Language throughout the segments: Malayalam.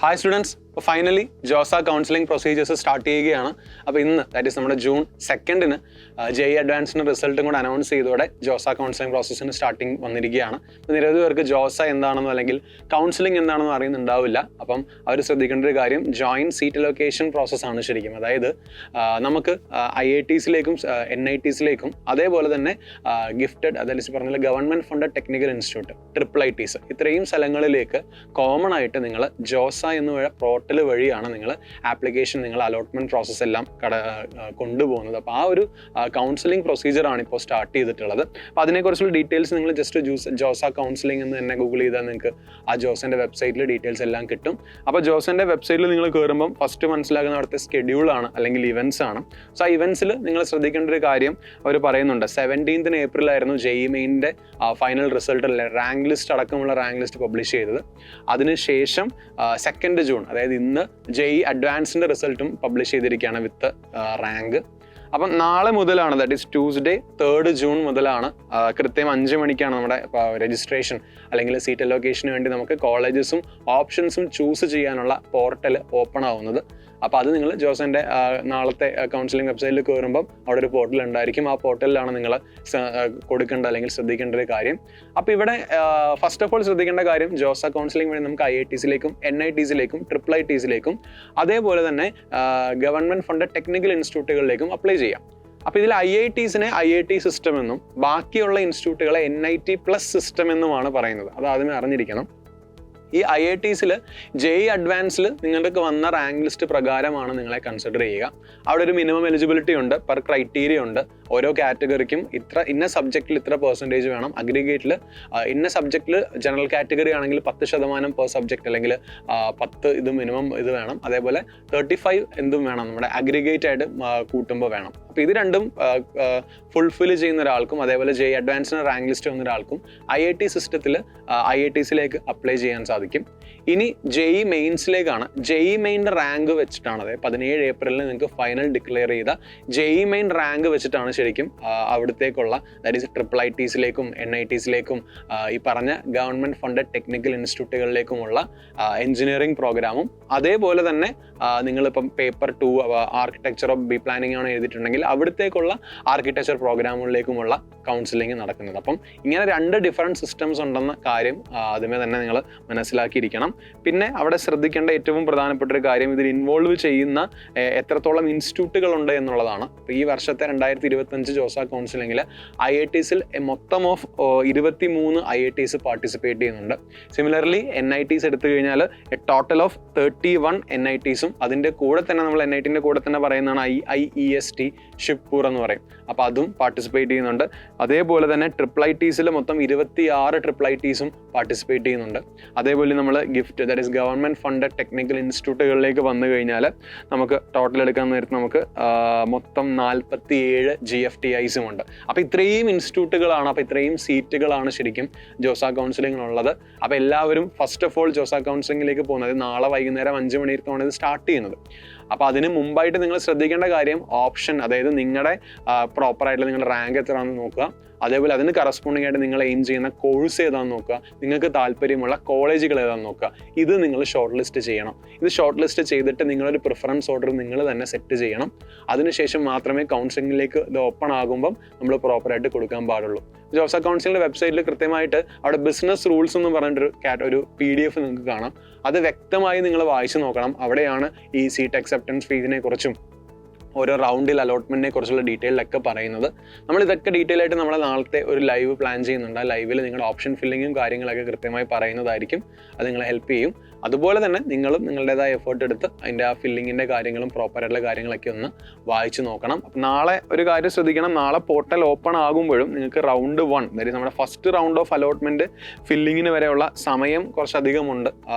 Hi students, finally Jose counselling procedures start ചെയ്യുകയാണ്. അപ്പോൾ ഇന്ന് ദാറ്റ് ഈസ് നമ്മുടെ ജൂൺ 2 ജെ അഡ്വാൻസിൻ്റെ റിസൾട്ടും കൂടെ അനൗൺസ് ചെയ്തതോടെ ജോസ കൗൺസിലിംഗ് പ്രോസസ്സിന് സ്റ്റാർട്ടിങ് വന്നിരിക്കുകയാണ്. നിരവധി പേർക്ക് ജോസ എന്താണെന്നോ അല്ലെങ്കിൽ കൗൺസിലിംഗ് എന്താണെന്നോ അറിയുന്നുണ്ടാവില്ല. അപ്പം അവർ ശ്രദ്ധിക്കേണ്ട ഒരു കാര്യം ജോയിൻറ്റ് സീറ്റ് അലോക്കേഷൻ പ്രോസസ്സാണ് ശരിക്കും. അതായത് നമുക്ക് IITസിലേക്കും NITസിലേക്കും അതേപോലെ തന്നെ ഗിഫ്റ്റഡ് അതായത് പറഞ്ഞാൽ government funded technical institute IITs ഇത്രയും സ്ഥലങ്ങളിലേക്ക് കോമൺ ആയിട്ട് നിങ്ങൾ ജോസ എന്ന് പോർട്ടൽ വഴിയാണ് നിങ്ങൾ ആപ്ലിക്കേഷൻ നിങ്ങൾ അലോട്ട്മെൻറ്റ് പ്രോസസ്സ് എല്ലാം കൊണ്ടുപോകുന്നത്. അപ്പോൾ ആ ഒരു കൗൺസിലിംഗ് പ്രൊസീജിയറാണ് ഇപ്പോൾ സ്റ്റാർട്ട് ചെയ്തിട്ടുള്ളത്. അപ്പോൾ അതിനെക്കുറിച്ചുള്ള ഡീറ്റെയിൽസ് നിങ്ങൾ ജസ്റ്റ് ജോസ കൗൺസിലിംഗ് എന്ന് തന്നെ ഗൂഗിൾ ചെയ്താൽ നിങ്ങൾക്ക് ആ ജോസിൻ്റെ വെബ്സൈറ്റിൽ ഡീറ്റെയിൽസ് എല്ലാം കിട്ടും. അപ്പോൾ ജോസിൻ്റെ വെബ്സൈറ്റിൽ നിങ്ങൾ കയറുമ്പം ഫസ്റ്റ് മനസ്സിലാക്കുന്ന അവിടുത്തെ സ്കെഡ്യൂളാണ് അല്ലെങ്കിൽ ഇവൻറ്റ്സ് ആണ്. സോ ആ ഇവൻറ്റ്സിൽ നിങ്ങൾ ശ്രദ്ധിക്കേണ്ട ഒരു കാര്യം അവർ പറയുന്നുണ്ട്. 17 ഏപ്രിലായിരുന്നു JEE മെയിൻ്റെ ഫൈനൽ റിസൾട്ട് റാങ്ക് ലിസ്റ്റ് അടക്കമുള്ള റാങ്ക് ലിസ്റ്റ് പബ്ലിഷ് ചെയ്തത്. അതിനുശേഷം 2 ജൂൺ അതായത് ഇന്ന് JEE അഡ്വാൻസിൻ്റെ റിസൾട്ടും പബ്ലിഷ് ചെയ്തിരിക്കുകയാണ് വിത്ത് റാങ്ക്. അപ്പം നാളെ മുതലാണ് ദാറ്റ് ഈസ് ട്യൂസ്ഡേ 3 ജൂൺ മുതലാണ് കൃത്യം 5 മണിക്കാണ് നമ്മുടെ രജിസ്ട്രേഷൻ അല്ലെങ്കിൽ സീറ്റ് അലോക്കേഷന് വേണ്ടി നമുക്ക് കോളേജസും ഓപ്ഷൻസും ചൂസ് ചെയ്യാനുള്ള പോർട്ടൽ ഓപ്പൺ ആവുന്നത്. അപ്പോൾ അത് നിങ്ങൾ ജോസിൻ്റെ നാളത്തെ കൗൺസിലിംഗ് വെബ്സൈറ്റിൽ കയറുമ്പം അവിടെ ഒരു പോർട്ടൽ ഉണ്ടായിരിക്കും. ആ പോർട്ടലിലാണ് നിങ്ങൾ കൊടുക്കേണ്ട അല്ലെങ്കിൽ ശ്രദ്ധിക്കേണ്ട ഒരു കാര്യം. അപ്പോൾ ഇവിടെ ഫസ്റ്റ് ഓഫ് ഓൾ ശ്രദ്ധിക്കേണ്ട കാര്യം ജോസ കൗൺസിലിംഗ് വഴി നമുക്ക് IITസിലേക്കും NITസിലേക്കും IIITസിലേക്കും അതേപോലെ തന്നെ ഗവൺമെൻറ് ഫണ്ടഡ് ടെക്നിക്കൽ ഇൻസ്റ്റിറ്റ്യൂട്ടുകളിലേക്കും അപ്ലൈ ചെയ്യാം. അപ്പോൾ ഇതിൽ IITസിനെ IIT സിസ്റ്റം എന്നും ബാക്കിയുള്ള ഇൻസ്റ്റിറ്റ്യൂട്ടുകളെ NIT+ സിസ്റ്റം എന്നുമാണ് പറയുന്നത്. അത് ആദ്യമേ അറിഞ്ഞിരിക്കണം. ഈ IITസിൽ JEE അഡ്വാൻസിൽ നിങ്ങൾക്ക് വന്ന റാങ്ക് ലിസ്റ്റ് പ്രകാരമാണ് നിങ്ങളെ കൺസിഡർ ചെയ്യുക. അവിടെ ഒരു മിനിമം എലിജിബിലിറ്റി ഉണ്ട്, പെർ ക്രൈറ്റീരിയ ഉണ്ട്. ഓരോ കാറ്റഗറിക്കും ഇന്ന സബ്ജക്റ്റിൽ ഇത്ര പെർസെൻറ്റേജ് വേണം. അഗ്രിഗേറ്റിൽ ഇന്ന സബ്ജക്റ്റിൽ ജനറൽ കാറ്റഗറി ആണെങ്കിൽ 10% പെർ സബ്ജക്റ്റ് അല്ലെങ്കിൽ 10 ഇത് മിനിമം ഇത് വേണം. അതേപോലെ 35 എന്തും വേണം നമ്മുടെ അഗ്രിഗേറ്റ് ആയിട്ട് കൂട്ടുമ്പോൾ വേണം. അപ്പോൾ ഇത് രണ്ടും ഫുൾഫിൽ ചെയ്യുന്ന ഒരാൾക്കും അതേപോലെ JEE അഡ്വാൻസിന് റാങ്ക് ലിസ്റ്റ് വന്ന ഒരാൾക്കും IIT സിസ്റ്റത്തിൽ IITസിലേക്ക് അപ്ലൈ ചെയ്യാൻ സാധിക്കും. ഇനി JEE മെയിൻസിലേക്കാണ്. JEE മെയിൻ്റെ റാങ്ക് വെച്ചിട്ടാണ്, അതായത് 17 ഏപ്രിലിന് നിങ്ങൾക്ക് ഫൈനൽ ഡിക്ലെയർ ചെയ്ത JEE മെയിൻ റാങ്ക് വെച്ചിട്ടാണ് ശരിക്കും അവിടത്തേക്കുള്ള ദാറ്റ് ഈസ് IITസിലേക്കും NITസിലേക്കും ഈ പറഞ്ഞ ഗവൺമെൻറ് ഫണ്ടഡ് ടെക്നിക്കൽ ഇൻസ്റ്റിറ്റ്യൂട്ടുകളിലേക്കുമുള്ള എഞ്ചിനീയറിംഗ് പ്രോഗ്രാമും അതേപോലെ തന്നെ നിങ്ങളിപ്പം paper 2 architecture of B planning ആണ് എഴുതിയിട്ടുണ്ടെങ്കിൽ അവിടത്തേക്കുള്ള ആർക്കിടെക്ചർ പ്രോഗ്രാമുകളിലേക്കുമുള്ള കൗൺസിലിംഗ് നടക്കുന്നത്. അപ്പം ഇങ്ങനെ 2 ഡിഫറെൻറ്റ് സിസ്റ്റംസ് ഉണ്ടെന്ന കാര്യം ആദ്യമേ തന്നെ നിങ്ങൾ മനസ്സിലാക്കിയിരിക്കണം. പിന്നെ അവിടെ ശ്രദ്ധിക്കേണ്ട ഏറ്റവും പ്രധാനപ്പെട്ട ഒരു കാര്യം ഇതിൽ ഇൻവോൾവ് ചെയ്യുന്ന എത്രത്തോളം ഇൻസ്റ്റിറ്റ്യൂട്ടുകളുണ്ട് എന്നുള്ളതാണ്. ഈ വർഷത്തെ 2025 ജോസ കൗൺസിലിംഗിൽ IITസിൽ മൊത്തം ഓഫ് 23 IITs പാർട്ടിസിപ്പേറ്റ് ചെയ്യുന്നുണ്ട്. സിമിലർലി NITs എടുത്തു കഴിഞ്ഞാൽ ടോട്ടൽ ഓഫ് 31 NITസും അതിൻ്റെ കൂടെ തന്നെ നമ്മൾ NITൻ്റെ കൂടെ തന്നെ പറയുന്നതാണ് IIEST ഷിബ്പൂർ എന്ന് പറയും. അപ്പോൾ അതും പാർട്ടിസിപ്പേറ്റ് ചെയ്യുന്നുണ്ട്. അതേപോലെ തന്നെ IIITസിൽ മൊത്തം 26 IIITസും പാർട്ടിസിപ്പേറ്റ് ചെയ്യുന്നുണ്ട്. അതേപോലെ നമ്മൾ GIFT that is government funded technical ഇൻസ്റ്റിറ്റ്യൂട്ടുകളിലേക്ക് വന്നു കഴിഞ്ഞാൽ നമുക്ക് ടോട്ടൽ എടുക്കാൻ നേരത്ത് നമുക്ക് മൊത്തം 47 GFTIസും ഉണ്ട്. അപ്പോൾ ഇത്രയും ഇൻസ്റ്റിറ്റ്യൂട്ടുകളാണ്, അപ്പോൾ ഇത്രയും സീറ്റുകളാണ് ശരിക്കും ജോസ കൗൺസിലിങ്ങിനുള്ളത്. അപ്പോൾ എല്ലാവരും ഫസ്റ്റ് ഓഫ് ഓൾ ജോസ കൗൺസിലിങ്ങിലേക്ക് പോകുന്നത് നാളെ വൈകുന്നേരം 5 മണിക്കാണ് ഇത് സ്റ്റാർട്ട് ചെയ്യുന്നത്. അപ്പോൾ അതിന് മുമ്പായിട്ട് നിങ്ങൾ ശ്രദ്ധിക്കേണ്ട കാര്യം ഓപ്ഷൻ, അതായത് നിങ്ങളുടെ പ്രോപ്പറായിട്ടുള്ള നിങ്ങളുടെ റാങ്ക് എത്രയാണെന്ന് നോക്കുക. അതേപോലെ അതിന് കറസ്പോണ്ടിങ് ആയിട്ട് നിങ്ങൾ എയിം ചെയ്യുന്ന കോഴ്സ് ഏതാണെന്ന് നോക്കുക. നിങ്ങൾക്ക് താല്പര്യമുള്ള കോളേജുകൾ ഏതാണെന്ന് നോക്കുക. ഇത് നിങ്ങൾ ഷോർട്ട് ലിസ്റ്റ് ചെയ്യണം. ഇത് ഷോർട്ട് ലിസ്റ്റ് ചെയ്തിട്ട് നിങ്ങളൊരു പ്രിഫറൻസ് ഓർഡർ നിങ്ങൾ തന്നെ സെറ്റ് ചെയ്യണം. അതിനുശേഷം മാത്രമേ കൗൺസിലിംഗിലേക്ക് ഇത് ഓപ്പൺ ആകുമ്പം നമ്മൾ പ്രോപ്പറായിട്ട് കൊടുക്കാൻ പാടുള്ളൂ. ജോസ കൗൺസിലിൻ്റെ വെബ്സൈറ്റിൽ കൃത്യമായിട്ട് അവിടെ ബിസിനസ് റൂൾസ് എന്ന് പറഞ്ഞിട്ടൊരു PDF നിങ്ങൾക്ക് കാണാം. അത് വ്യക്തമായി നിങ്ങൾ വായിച്ചു നോക്കണം. അവിടെയാണ് ഈ സീറ്റ് അക്സെപ്റ്റൻസ് ഫീസിനെ കുറിച്ചും ഓരോ റൗണ്ടിൽ അലോട്ട്മെൻറ്റിനെ കുറിച്ചുള്ള ഡീറ്റെയിലൊക്കെ പറയുന്നത്. നമ്മൾ ഇതൊക്കെ ഡീറ്റെയിൽ ആയിട്ട് നമ്മൾ നാളത്തെ ഒരു ലൈവ് പ്ലാൻ ചെയ്യുന്നുണ്ട്. ആ ലൈവിൽ നിങ്ങളുടെ ഓപ്ഷൻ ഫില്ലിങ്ങും കാര്യങ്ങളൊക്കെ കൃത്യമായി പറയുന്നതായിരിക്കും. അത് നിങ്ങളെ ഹെൽപ്പ് ചെയ്യും. അതുപോലെ തന്നെ നിങ്ങളും നിങ്ങളുടേതായ എഫേർട്ട് എടുത്ത് അതിൻ്റെ ആ ഫില്ലിങ്ങിൻ്റെ കാര്യങ്ങളും പ്രോപ്പറായിട്ടുള്ള കാര്യങ്ങളൊക്കെ ഒന്ന് വായിച്ചു നോക്കണം. അപ്പം നാളെ ഒരു കാര്യം ശ്രദ്ധിക്കണം. നാളെ പോർട്ടൽ ഓപ്പൺ ആകുമ്പോഴും നിങ്ങൾക്ക് റൗണ്ട് 1 അതായത് നമ്മുടെ ഫസ്റ്റ് റൗണ്ട് ഓഫ് അലോട്ട്മെൻറ്റ് ഫില്ലിങ്ങിന് വരെയുള്ള സമയം കുറച്ചധികമുണ്ട്.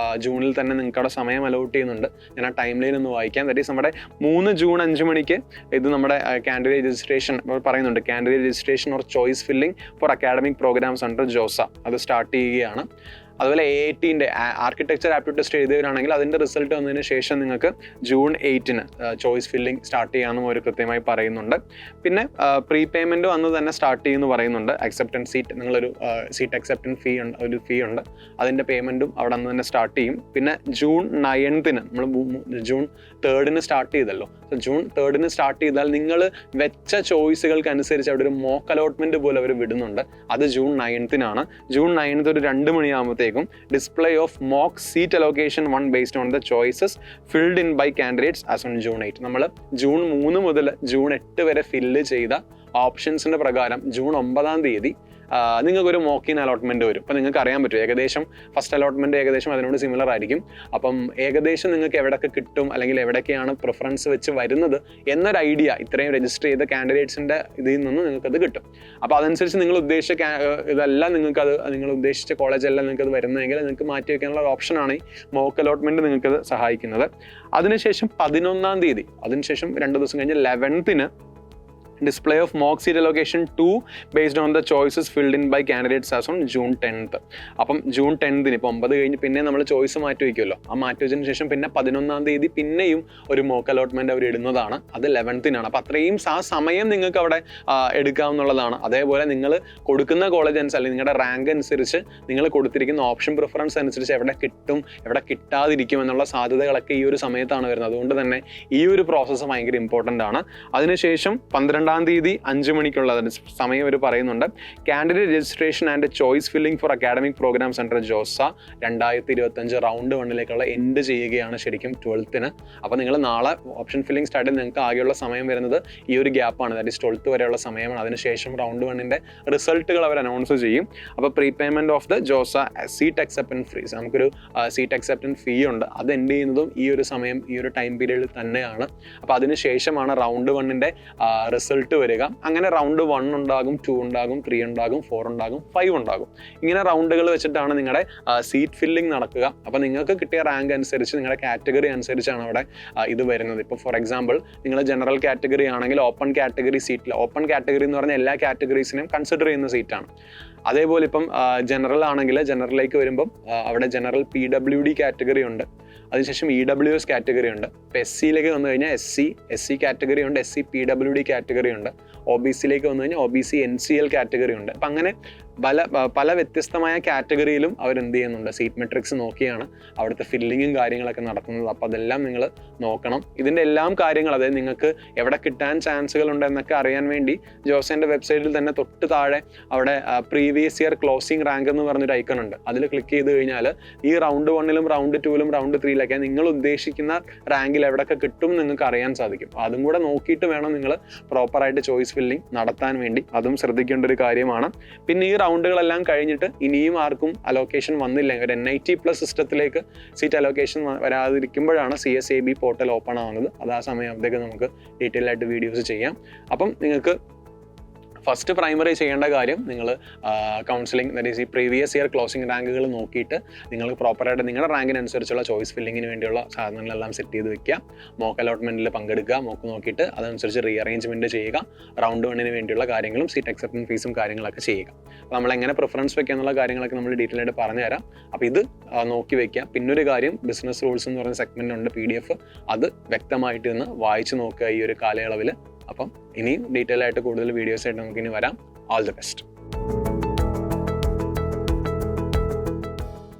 ജൂണിൽ തന്നെ നിങ്ങൾക്ക് അവിടെ സമയം അലോട്ട് ചെയ്യുന്നുണ്ട്. ഞാൻ ആ ടൈം ലൈൻ ഒന്ന് വായിക്കാം. ദാറ്റ് ഈസ് നമ്മുടെ 3 ജൂൺ 5 മണിക്ക് ഇത് നമ്മുടെ കാൻഡിഡേറ്റ് രജിസ്ട്രേഷൻ പറയുന്നുണ്ട്. Candidate registration or choice filling for academic programmes under JoSAA അത് സ്റ്റാർട്ട് ചെയ്യുകയാണ്. അതുപോലെ AIT ആർക്കിടെക്ചർ ആപ്റ്റിറ്റ്യൂഡ് ടെസ്റ്റ് എഴുതിയവരാണെങ്കിൽ അതിൻ്റെ റിസൾട്ട് വന്നതിന് ശേഷം നിങ്ങൾക്ക് June 8 ചോയ്സ് ഫില്ലിംഗ് സ്റ്റാർട്ട് ചെയ്യാമെന്നും അവർ കൃത്യമായി പറയുന്നുണ്ട്. പിന്നെ പ്രീ പേയ്മെൻറ്റ് വന്ന് തന്നെ സ്റ്റാർട്ട് ചെയ്യുമെന്ന് പറയുന്നുണ്ട്. അക്സെപ്റ്റൻസ് സീറ്റ് നിങ്ങളൊരു സീറ്റ് അക്സെപ്റ്റൻസ് ഫീ ഉണ്ട്, അതിൻ്റെ പേയ്മെൻറ്റും അവിടെ നിന്ന് തന്നെ സ്റ്റാർട്ട് ചെയ്യും. പിന്നെ June 9 നമ്മൾ June 3 സ്റ്റാർട്ട് ചെയ്തല്ലോ. സോ June 3 സ്റ്റാർട്ട് ചെയ്താൽ നിങ്ങൾ വെച്ച ചോയ്സുകൾക്ക് അനുസരിച്ച് അവിടെ ഒരു മോക്ക് അലോട്ട്മെൻറ്റ് പോലെ അവർ വിടുന്നുണ്ട്. അത് June 9 June 9 ഒരു 2 മണിയാകുമ്പോഴത്തേക്കും display of mock seat allocation 1 based on the choices filled in by candidates as on June 8. നമ്മൾ June 3 മുതൽ June 8 വരെ ഫില്ല് ചെയ്ത ഓപ്ഷൻസിൻ്റെ പ്രകാരം June 9 നിങ്ങൾക്കൊരു മോക്കിൻ അലോട്ട്മെൻറ്റ് വരും. അപ്പോൾ നിങ്ങൾക്ക് അറിയാൻ പറ്റും ഏകദേശം ഫസ്റ്റ് അലോട്ട്മെൻറ്റ് ഏകദേശം അതിനോട് സിമിലർ ആയിരിക്കും. അപ്പം ഏകദേശം നിങ്ങൾക്ക് എവിടെയൊക്കെ കിട്ടും അല്ലെങ്കിൽ എവിടെയൊക്കെയാണ് പ്രിഫറൻസ് വെച്ച് വരുന്നത് എന്നൊരു ഐഡിയ ഇത്രയും രജിസ്റ്റർ ചെയ്ത കാൻഡിഡേറ്റ്സിൻ്റെ ഇതിൽ നിന്ന് നിങ്ങൾക്കത് കിട്ടും. അപ്പോൾ അതനുസരിച്ച് നിങ്ങൾ ഉദ്ദേശിച്ച ഇതെല്ലാം നിങ്ങൾ ഉദ്ദേശിച്ച കോളേജെല്ലാം നിങ്ങൾക്കത് വരുന്നതെങ്കിൽ നിങ്ങൾക്ക് മാറ്റി വയ്ക്കാനുള്ള ഒരു ഓപ്ഷനാണ് ഈ മോക്ക് അലോട്ട്മെൻറ്റ് നിങ്ങൾക്കത് സഹായിക്കുന്നത്. അതിനുശേഷം 11 അതിനുശേഷം 2 ദിവസം കഴിഞ്ഞ് 11 display of mock seat allocation 2 based on the choices filled in by candidates as on June 10. അപ്പം June 10 ഇപ്പോൾ 9 കഴിഞ്ഞ് പിന്നെ നമ്മൾ ചോയ്സ് മാറ്റി വയ്ക്കുമല്ലോ. ആ മാറ്റി വെച്ചതിന് ശേഷം പിന്നെ 11 പിന്നെയും ഒരു മോക്ക് അലോട്ട്മെൻറ്റ് അവർ ഇടുന്നതാണ്. അത് 11 അപ്പോൾ അത്രയും ആ സമയം നിങ്ങൾക്ക് അവിടെ എടുക്കാവുന്നതാണ്. അതേപോലെ നിങ്ങൾ കൊടുക്കുന്ന കോളേജ് അനുസരിച്ച് അല്ലെങ്കിൽ നിങ്ങളുടെ റാങ്ക് അനുസരിച്ച് നിങ്ങൾ കൊടുത്തിരിക്കുന്ന ഓപ്ഷൻ പ്രിഫറൻസ് അനുസരിച്ച് എവിടെ കിട്ടും എവിടെ കിട്ടാതിരിക്കും എന്നുള്ള സാധ്യതകളൊക്കെ ഈ ഒരു സമയത്താണ് വരുന്നത്. അതുകൊണ്ട് തന്നെ ഈ ഒരു പ്രോസസ്സ് ഭയങ്കര ഇമ്പോർട്ടൻ്റ് ആണ്. അതിനുശേഷം 12 5 മണിക്കുള്ള സമയം അവർ പറയുന്നുണ്ട്. Candidate registration and choice filling for academic programmes under JoSAA 2025 round 1 end ചെയ്യുകയാണ് ശരിക്കും 12. അപ്പോൾ നിങ്ങൾ നാളെ ഓപ്ഷൻ ഫില്ലിംഗ് സ്റ്റാർട്ട് ചെയ്ത് നിങ്ങൾക്ക് ആകെയുള്ള സമയം വരുന്നത് ഈ ഒരു ഗ്യാപ്പാണ്. ദാറ്റ് ഈസ് 12 വരെയുള്ള സമയമാണ്. അതിനുശേഷം റൗണ്ട് 1 റിസൾട്ടുകൾ അവർ അനൗൺസ് ചെയ്യും. അപ്പോൾ pre payment of the Jose seat acceptance fees നമുക്കൊരു സീറ്റ് അക്സെപ്റ്റൻസ് ഫീ ഉണ്ട്. അത് എൻഡ് ചെയ്യുന്നതും ഈ ഒരു സമയം ഈ ഒരു ടൈം പീരീഡിൽ തന്നെയാണ്. അപ്പോൾ അതിനുശേഷമാണ് റൗണ്ട് 1 റിസൾട്ട് വരിക. അങ്ങനെ റൗണ്ട് 1 ഉണ്ടാകും, 2 ഉണ്ടാകും, 3 ഉണ്ടാകും, 4 ഉണ്ടാകും, 5 ഉണ്ടാകും. ഇങ്ങനെ റൗണ്ടുകൾ വെച്ചിട്ടാണ് നിങ്ങളുടെ സീറ്റ് ഫില്ലിംഗ് നടക്കുക. അപ്പോൾ നിങ്ങൾക്ക് കിട്ടിയ റാങ്ക് അനുസരിച്ച് നിങ്ങളുടെ കാറ്റഗറി അനുസരിച്ചാണ് അവിടെ ഇത് വരുന്നത്. ഇപ്പോൾ ഫോർ എക്സാമ്പിൾ നിങ്ങൾ ജനറൽ കാറ്റഗറി ആണെങ്കിൽ ഓപ്പൺ കാറ്റഗറി സീറ്റിൽ, ഓപ്പൺ കാറ്റഗറി എന്ന് പറഞ്ഞാൽ എല്ലാ കാറ്റഗറീസിനെയും കൺസിഡർ ചെയ്യുന്ന സീറ്റാണ്. അതേപോലെ ഇപ്പം ജനറൽ ആണെങ്കിൽ ജനറലിലേക്ക് വരുമ്പം അവിടെ ജനറൽ PWD കാറ്റഗറി ഉണ്ട്, അതിനുശേഷം EWS കാറ്റഗറി ഉണ്ട്. ഇപ്പോൾ SCയിലേക്ക് വന്നു കഴിഞ്ഞാൽ SC കാറ്റഗറി ഉണ്ട്, SC PWD കാറ്റഗറി ഉണ്ട്. OBCയിലേക്ക് വന്നു കഴിഞ്ഞാൽ OBC NCL കാറ്റഗറി ഉണ്ട്. അപ്പം അങ്ങനെ പല വ്യത്യസ്തമായ കാറ്റഗറിയിലും അവരെന്ത് ചെയ്യുന്നുണ്ട്, സീറ്റ് മെട്രിക്സ് നോക്കിയാണ് അവിടുത്തെ ഫില്ലിങ്ങും കാര്യങ്ങളൊക്കെ നടത്തുന്നത്. അപ്പോൾ അതെല്ലാം നിങ്ങൾ നോക്കണം. ഇതിൻ്റെ എല്ലാം കാര്യങ്ങൾ, അതായത് നിങ്ങൾക്ക് എവിടെ കിട്ടാൻ ചാൻസുകൾ ഉണ്ടെന്നൊക്കെ അറിയാൻ വേണ്ടി ജോസേൻ്റെ വെബ്സൈറ്റിൽ തന്നെ തൊട്ട് താഴെ അവിടെ പ്രീവിയസ് ഇയർ ക്ലോസിംഗ് റാങ്ക് എന്ന് പറഞ്ഞൊരു ഐക്കൺ ഉണ്ട്. അതിൽ ക്ലിക്ക് ചെയ്ത് കഴിഞ്ഞാൽ ഈ റൗണ്ട് 1 റൗണ്ട് 2 റൗണ്ട് 3 നിങ്ങൾ ഉദ്ദേശിക്കുന്ന റാങ്കിൽ എവിടെയൊക്കെ കിട്ടും നിങ്ങൾക്ക് അറിയാൻ സാധിക്കും. അതും കൂടെ നോക്കിയിട്ട് വേണം നിങ്ങൾ പ്രോപ്പറായിട്ട് ചോയ്സ് ഫില്ലിംഗ് നടത്താൻ വേണ്ടി. അതും ശ്രദ്ധിക്കേണ്ട ഒരു കാര്യമാണ്. പിന്നെ ഈ റൗണ്ടുകളെല്ലാം കഴിഞ്ഞിട്ട് ഇനിയും ആർക്കും അലോക്കേഷൻ വന്നില്ല, ഒരു NIT+ സിസ്റ്റത്തിലേക്ക് സീറ്റ് അലോക്കേഷൻ വരാതിരിക്കുമ്പോഴാണ് CSAB പോർട്ടൽ ഓപ്പൺ ആവുന്നത്. അത് ആ സമയത്തേക്ക് നമുക്ക് ഡീറ്റെയിൽ ആയിട്ട് വീഡിയോസ് ചെയ്യാം. അപ്പം നിങ്ങൾക്ക് ഫസ്റ്റ് പ്രൈമറി ചെയ്യേണ്ട കാര്യം നിങ്ങൾ കൗൺസിലിംഗ്, ദാറ്റ് ഈസ് ഈ പ്രീവിയസ് ഇയർ ക്ലോസിംഗ് റാങ്കുകൾ നോക്കിയിട്ട് നിങ്ങൾക്ക് പ്രോപ്പറായിട്ട് നിങ്ങളുടെ റാങ്കിനനുസരിച്ചുള്ള ചോയ്സ് ഫില്ലിങ്ങിന് വേണ്ടിയുള്ള സാധനങ്ങളെല്ലാം സെറ്റ് ചെയ്ത് വെക്കുക. മോക്ക് അലോട്ട്മെൻറ്റിൽ പങ്കെടുക്കുക, മോക്ക് നോക്കിയിട്ട് അതനുസരിച്ച് റീഅറേഞ്ച്മെൻറ്റ് ചെയ്യുക. റൗണ്ട് 1 വേണ്ടിയുള്ള കാര്യങ്ങളും സീറ്റ് അക്സെപ്റ്റൻസ് ഫീസും കാര്യങ്ങളൊക്കെ ചെയ്യുക. അപ്പോൾ നമ്മളെങ്ങനെ പ്രിഫറൻസ് വെക്കുക എന്നുള്ള കാര്യങ്ങളൊക്കെ നമ്മൾ ഡീറ്റെയിൽ ആയിട്ട് പറഞ്ഞു തരാം. അപ്പോൾ ഇത് നോക്കി വെക്കുക. പിന്നൊരു കാര്യം, ബിസിനസ് റൂൾസ് എന്ന് പറയുന്ന സെഗ്മെൻ്റ് ഉണ്ട് PDF, അത് വ്യക്തമായിട്ട് ഒന്ന് വായിച്ച് നോക്കുക ഈ ഒരു കാലയളവിൽ. അപ്പം ഇനിയും ഡീറ്റെയിൽ ആയിട്ട് കൂടുതൽ വീഡിയോസ് ആയിട്ട് നമുക്കിനി വരാം. All the best.